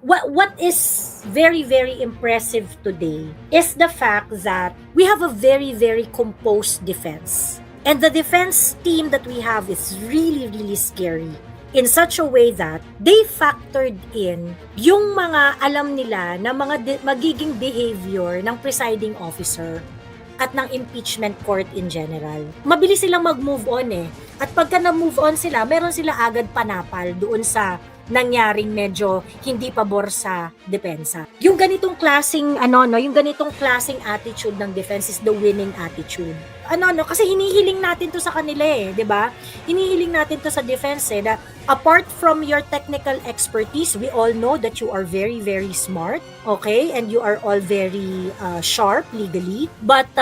what is very, very impressive today is the fact that we have a very, very composed defense. And the defense team that we have is really, really scary in such a way that they factored in yung mga alam nila na mga magiging behavior ng presiding officer at ng impeachment court in general. Mabilis silang mag-move on eh. At pagka na-move on sila, meron sila agad panapal doon sa nangyaring medyo hindi pabor sa depensa. Yung ganitong klaseng yung ganitong klaseng attitude ng defense is the winning attitude. Kasi hinihiling natin to sa kanila eh, 'di ba? Hinihiling natin to sa defense eh, na apart from your technical expertise, we all know that you are very, very smart, okay? And you are all very sharp legally. But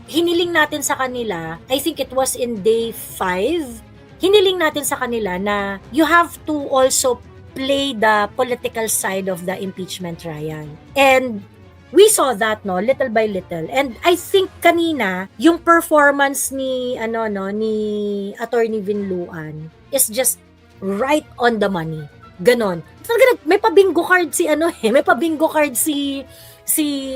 hiniling natin sa kanila, I think it was in day 5, hiniling natin sa kanila na you have to also play the political side of the impeachment trial. And we saw that little by little. And I think kanina yung performance ni ni Attorney Vinluan is just right on the money. Ganon. Talaga may pabingo card may pabingo card si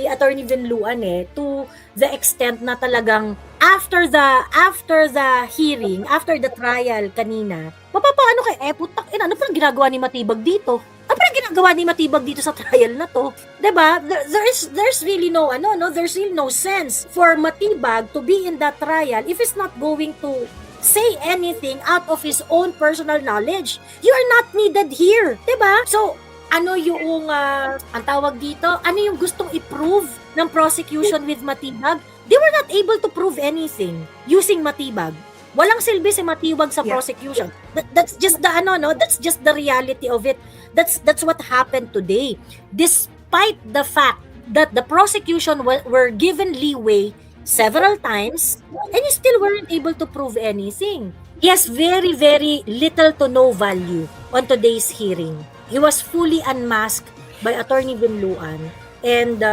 Attorney Vinluan to the extent na talagang after the hearing, after the trial kanina, mapapaano kay putak ano pa ginagawa ni Matibag dito? Ano pa ginagawa ni Matibag dito sa trial na to? 'Di ba? There's really there's really no sense for Matibag to be in that trial if he's not going to say anything out of his own personal knowledge. You are not needed here, 'di ba? So ano yung ang tawag dito? Ano yung gustong i-prove ng prosecution with Matibag? They were not able to prove anything using Matibag. Walang silbi si Matibag sa prosecution. That's just the that's just the reality of it. That's what happened today. Despite the fact that the prosecution were given leeway several times and you still weren't able to prove anything. He has very, very little to no value on today's hearing. He was fully unmasked by Attorney Vinluan. And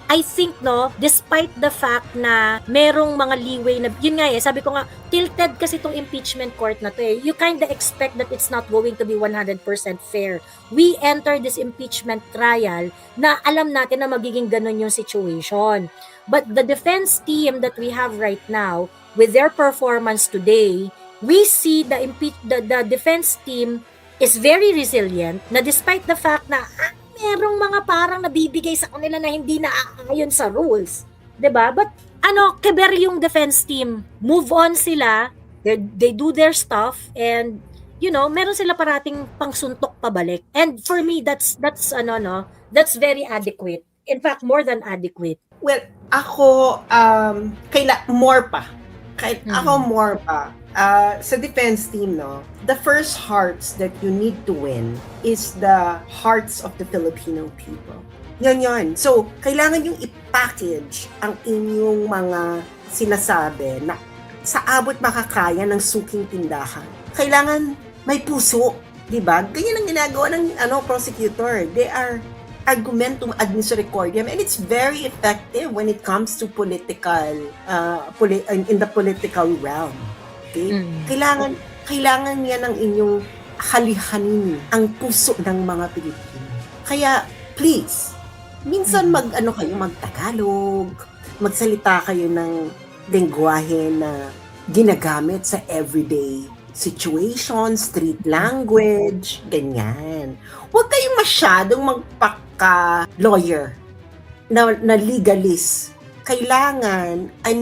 I think despite the fact na merong mga leeway na, yun nga sabi ko nga, tilted kasi itong impeachment court na to you kinda expect that it's not going to be 100% fair. We enter this impeachment trial na alam natin na magiging ganun yung situation. But the defense team that we have right now, with their performance today, we see the defense team is very resilient na despite the fact na merong mga parang nabibigay sa kanila na hindi naaayon sa rules. 'Di ba? But keber yung defense team. Move on sila. They do their stuff and meron sila parating pangsuntok pabalik. And for me that's very adequate. In fact, more than adequate. Well, ako more pa. Ako more pa. Sa defense team, the first hearts that you need to win is the hearts of the Filipino people. Yan. So, kailangan yung i-package ang inyong mga sinasabi na sa abot makakaya ng suking tindahan. Kailangan may puso, di ba? Ganyan ang ginagawa ng prosecutor. They are argumentum ad misericordiam, and it's very effective when it comes to political, in the political realm. Okay? Kailangan yan ang inyong halihanin ang puso ng mga Pilipino. Kaya, please, minsan mag-Tagalog, magsalita kayo ng lengguwahe na ginagamit sa everyday situation, street language, ganyan. Huwag kayong masyadong magpaka-lawyer na legalist. Kailangan ay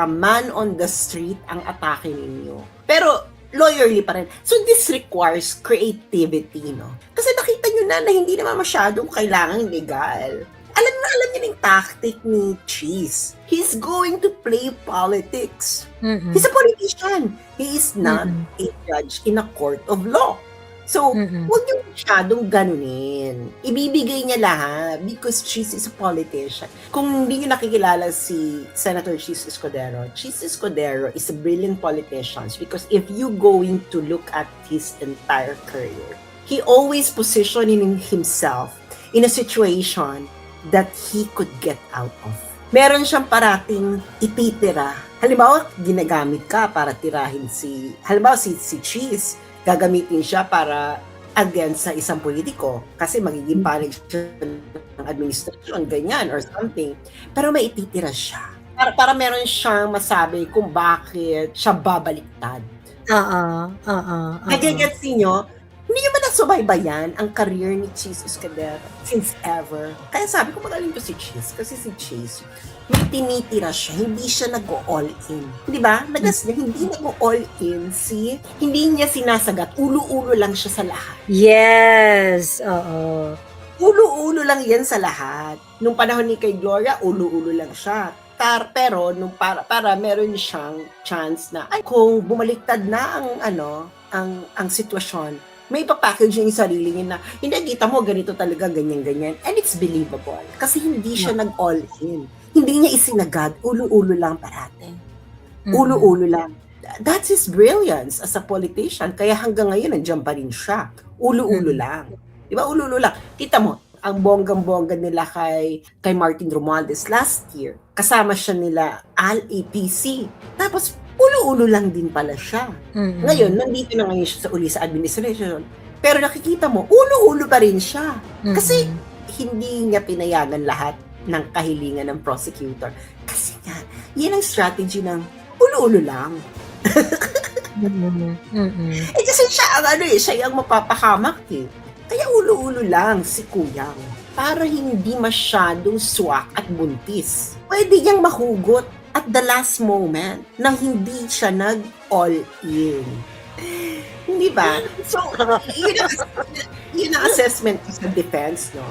man on the street ang atake ninyo. Pero lawyerly pa rin. So this requires creativity, Kasi nakita nyo na hindi naman masyadong kailangan legal. Alam niyo yung tactic ni Cheese. He's going to play politics. He's a politician. He is not a judge in a court of law. So, huwag niyo masyadong ganunin. Ibibigay niya lahat because Cheese is a politician. Kung hindi niyo nakikilala si Senator Cheese Escudero is a brilliant politician because if you going to look at his entire career, he always positioning himself in a situation that he could get out of. Meron siyang parating ititira. Halimbawa, ginagamit ka para tirahin si Cheese, gagamitin siya para against sa isang politiko kasi magiging panic siya ng administration, ganyan, or something. Pero may ititira siya. Para meron siyang masabi kung bakit siya babaliktad. Nagigets niyo? Hindi nyo ba nasubaybayan ang career ni Chase Escudero since ever? Kaya sabi ko magaling to si Chase kasi si Chase may tinitira siya, hindi siya nag-all in. Di ba? Nagas niya, hindi nag-all in. Hindi niya sinasagat. Ulo-ulo lang siya sa lahat. Yes, Ulo-ulo lang yan sa lahat. Nung panahon ni kay Gloria, ulo-ulo lang siya. Pero nung para meron siyang chance na ay kung bumaliktad na ang sitwasyon, may ipapackage yung sarili niya na hindi kita mo ganito talaga ganyan and it's believable kasi hindi siya nag-all in. Hindi niya isinagad, ulo-ulo lang parate. Ulo-ulo lang. That's his brilliance as a politician. Kaya hanggang ngayon nandiyan pa rin siya. Ulo-ulo lang. 'Di ba? Ulo-ulo lang. Kita mo, ang bonggang-bongga nila kay Martin Romualdez last year. Kasama siya nila APC. Tapos ulo-ulo lang din pala siya. Ngayon, nandito na ngayon siya sa administration. Pero nakikita mo, ulo-ulo pa rin siya. Kasi hindi niya pinayagan lahat ng kahilingan ng prosecutor. Kasi nga, yan ang strategy ng ulo-ulo lang. Kasi siya ang mapapahamak eh. Kaya ulo-ulo lang si Kuyang. Para hindi masyadong swak at buntis. Pwede niyang mahugot at the last moment na hindi siya nag-all in. Hindi ba? So, yun ang assessment ko sa defense, no?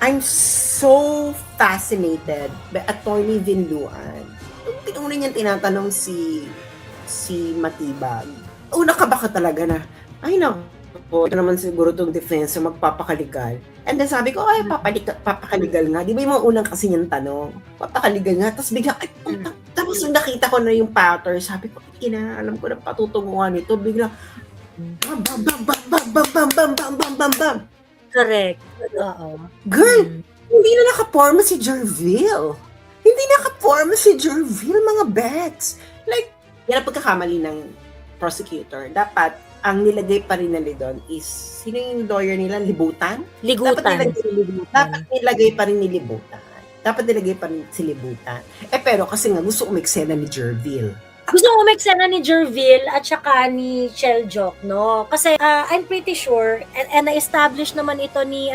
I'm so fascinated by Attorney Vinluan. Una niyang tinatanong si Matibag. Una ka ba ka talaga na, ay no, ito naman siguro itong defense yung magpapakaligal. And then sabi ko, ay, papakaligal nga. Di ba yung mga unang kasi niyang tanong? Papakaligal nga. Tapos bigla, ay, tapos nung nakita ko na yung pattern, sabi ko, alam ko na patutunguhan ito. Bigla, bam, bam, bam, bam, bam, bam, bam, bam, bam, bam, bam, bam. Correct. Girl, hindi na nakaporma si Jerville. Hindi nakaporma si Jerville, mga bets. Like, yan ang pagkakamali ng prosecutor. Dapat, ang nilagay pa rin nila doon is, sino yung lawyer nila? Libutan? Ligutan. Dapat nilagay pa rin ni Libutan. Dapat nilagay pa rin si Libutan. Pero kasi nga, gusto umeksena ni Jerville. Gusto ko umeksena ni Jerville at saka ni Cheljok, no? Kasi I'm pretty sure, and na-establish naman ito ni,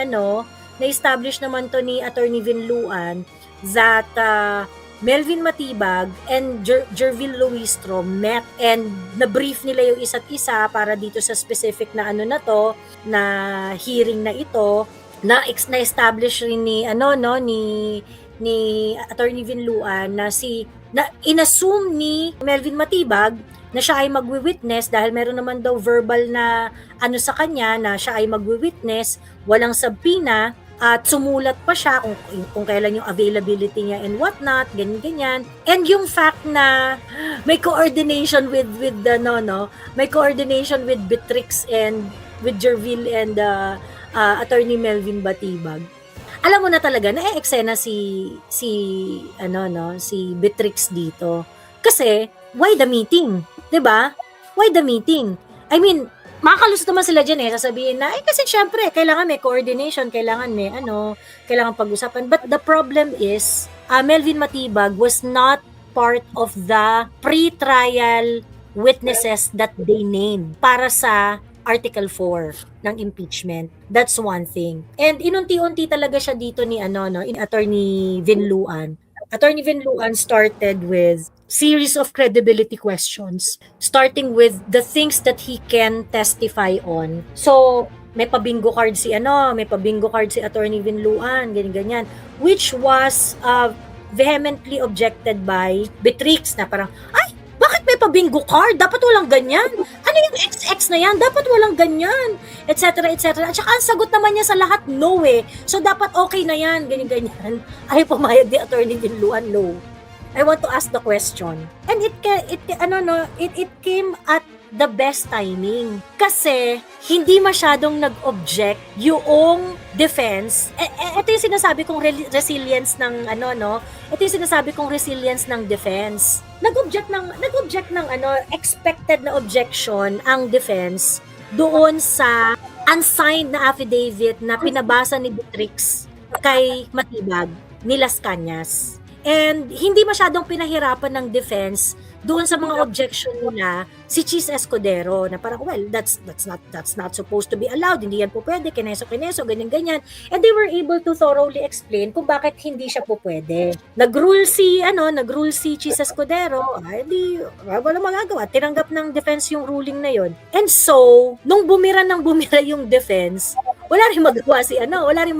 na-establish naman to ni Attorney Vinluan that Melvin Matibag and Jerville Luistro met and na-brief nila yung isa't isa para dito sa specific na na hearing na ito na-establish rin ni ni Attorney Vinluan na inassume ni Melvin Matibag na siya ay magwi-witness dahil meron naman daw verbal na sa kanya na siya ay magwi-witness, walang subpoena. At sumulat pa siya kung kailan yung availability niya and whatnot, ganyan. And yung fact na may coordination with may coordination with Beatrix and with Jerville and Attorney Melvin Batibag. Alam mo na talaga na eksena si Beatrix dito. Kasi why the meeting? 'Di ba? Why the meeting? I mean, makakalus naman sila dyan sasabihin na, kasi syempre, kailangan may coordination, kailangan may kailangan pag-usapan. But the problem is, Melvin Matibag was not part of the pre-trial witnesses that they named para sa Article 4 ng impeachment. That's one thing. And inunti-unti talaga siya dito ni Attorney Vinluan. Attorney Vinluan started with series of credibility questions, starting with the things that he can testify on. So, may pabingo card si Attorney Vinluan, ganyan, which was vehemently objected by Beatrix na parang, ay, bakit may pabingo card? Dapat walang ganyan. Ano yung XX na yan? Dapat walang ganyan. Etc. At saka ang sagot naman niya sa lahat, no eh. So, dapat okay na yan, ganyan. Ay, pumayag ni Attorney Vinluan, no. I want to ask the question. And it came at the best timing. Kasi hindi masyadong nag-object yung defense. Ito yung sinasabi kong resilience ng Ito yung sinasabi kong resilience ng defense. Nag-object ng expected na objection ang defense doon sa unsigned na affidavit na pinabasa ni Beatrix kay Matibag ni Las Cañas. And hindi masyadong pinahirapan ng defense doon sa mga objection nila si Cheese Escudero na parang, well, that's not supposed to be allowed, hindi yan po pwede, kineso, ganyan. And they were able to thoroughly explain kung bakit hindi siya po pwede. Nag-rule si Cheese Escudero, wala magagawa, tinanggap ng defense yung ruling na yon. And so, nung bumira yung defense, wala rin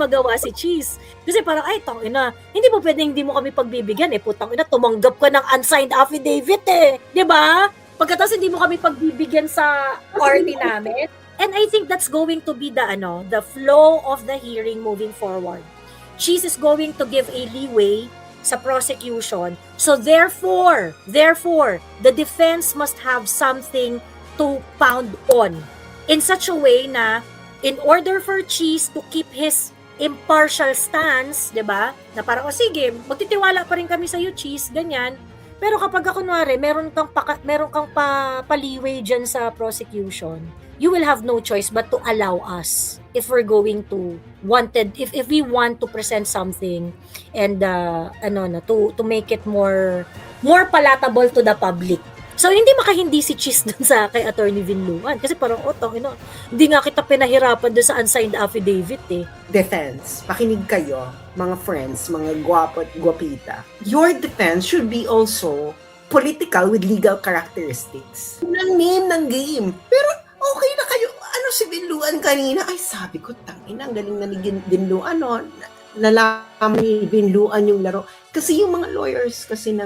magawa si Cheese. Kasi parang, hindi mo pwedeng hindi mo kami pagbibigyan putang ina, tumanggap ka ng unsigned affidavit 'di ba? Pagkatapos hindi mo kami pagbibigyan sa party namin. And I think that's going to be the flow of the hearing moving forward. Cheese is going to give a leeway sa prosecution. So therefore, the defense must have something to pound on in such a way na in order for Cheese to keep his impartial stance, 'di ba? Na parang sige, magtitiwala pa rin kami sa iyo, Cheese, ganyan. Pero kapag kunwari, meron kang paliway diyan sa prosecution, you will have no choice but to allow us if we're going to if we want to present something and to make it more palatable to the public. So, hindi makahindi si Cheese dun sa kay Attorney Vinluan. Kasi parang, hindi nga kita pinahirapan dun sa unsigned affidavit Defense, pakinig kayo, mga friends, mga gwapo at gwapita. Your defense should be also political with legal characteristics. Ng name ng game. Pero, okay na kayo. Si Vinluan kanina? Ay, sabi ko, tangina, ang galing na ni Vinluan, nalaman ni Vinluan yung laro. Kasi yung mga lawyers kasi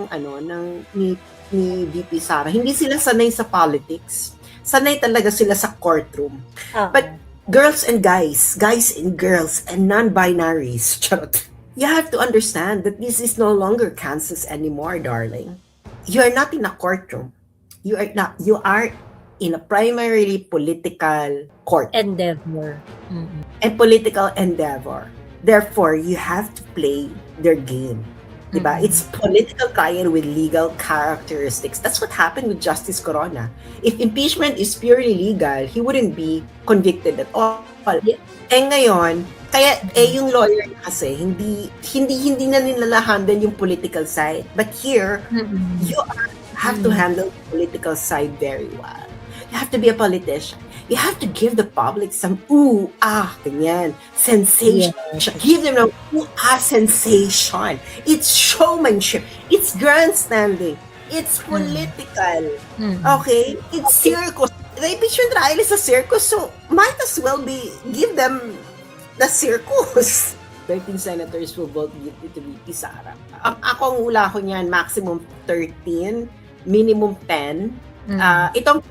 ni VP Sara, hindi sila sanay sa politics. Sanay talaga sila sa courtroom. But girls and guys and girls and non-binaries, charot. You have to understand that this is no longer Kansas anymore, darling. You are not in a courtroom. You are in a primarily political court. Endeavor. And political endeavor. Therefore, you have to play their game. Diba? It's political trial with legal characteristics. That's what happened with Justice Corona. If impeachment is purely legal, he wouldn't be convicted at all. Yeah. Ngayon, kaya yung lawyer kasi hindi na nila handle yung political side. But here, you have to handle the political side very well. You have to be a politician. You have to give the public some ganyan, sensation. Yeah. Give them a sensation. It's showmanship. It's grandstanding. It's political. Okay? It's circus. The impeachment trial is a circus, so might as well give them the circus. 13 senators will vote to VP Sara. Ako ang hula ko niyan, maximum 13, minimum 10. Itong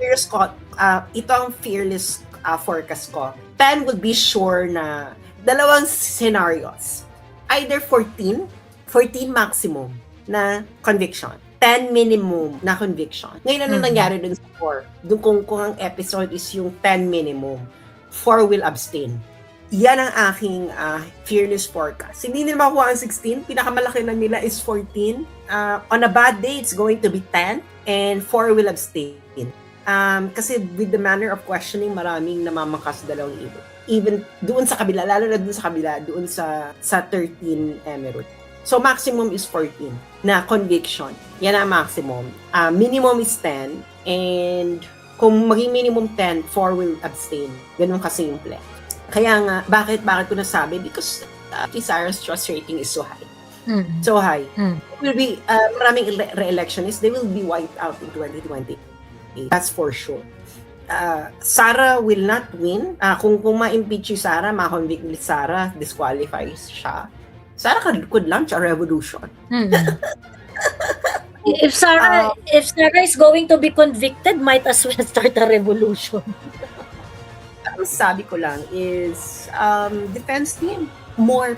fearless forecast ko. 10 would be sure na dalawang scenarios. Either 14 maximum na conviction. 10 minimum na conviction. Ngayon ano nangyari dun sa 4? Dun kung ang episode is yung 10 minimum, 4 will abstain. Yan ang aking fearless forecast. Hindi nila makuha ang 16. Pinakamalaki na nila is 14. On a bad day, it's going to be 10. And 4 will abstain. Kasi with the manner of questioning, maraming namamakas dalawang iba. Even doon sa kabila, lalo na doon sa kabila, doon sa 13 Emirate. So maximum is 14 na conviction. Yan ang maximum. Minimum is 10. And kung maging minimum 10, 4 will abstain. Ganun kasimple. Kaya nga, bakit ko nasabi? Because Sarah's trust rating is so high. So high. Will be maraming re-electionists, they will be wiped out in 2020. That's for sure. Sara will not win. Kung ma-impeach si Sara, ma-convict ni Sara, disqualifies siya. Sara could launch a revolution. If Sara is going to be convicted, might as well start a revolution. Ang sabi ko lang is defense team, more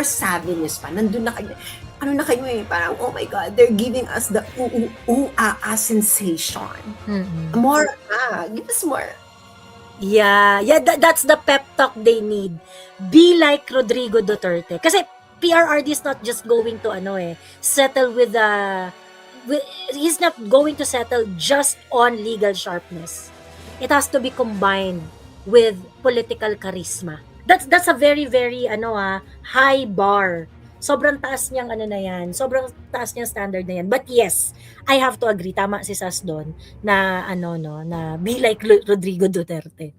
savviness pa. Nandun na kayo. Ano na kayo parang, oh my God, they're giving us the sensation. More, give us more. Yeah, that's the pep talk they need. Be like Rodrigo Duterte. Kasi PRRD is not just going to settle he's not going to settle just on legal sharpness. it has to be combined with political charisma. That's a very very high bar. Sobrang taas niyang na yan. Sobrang taas niyang standard na yan. But yes, I have to agree, tama si Sas doon na na be like Rodrigo Duterte.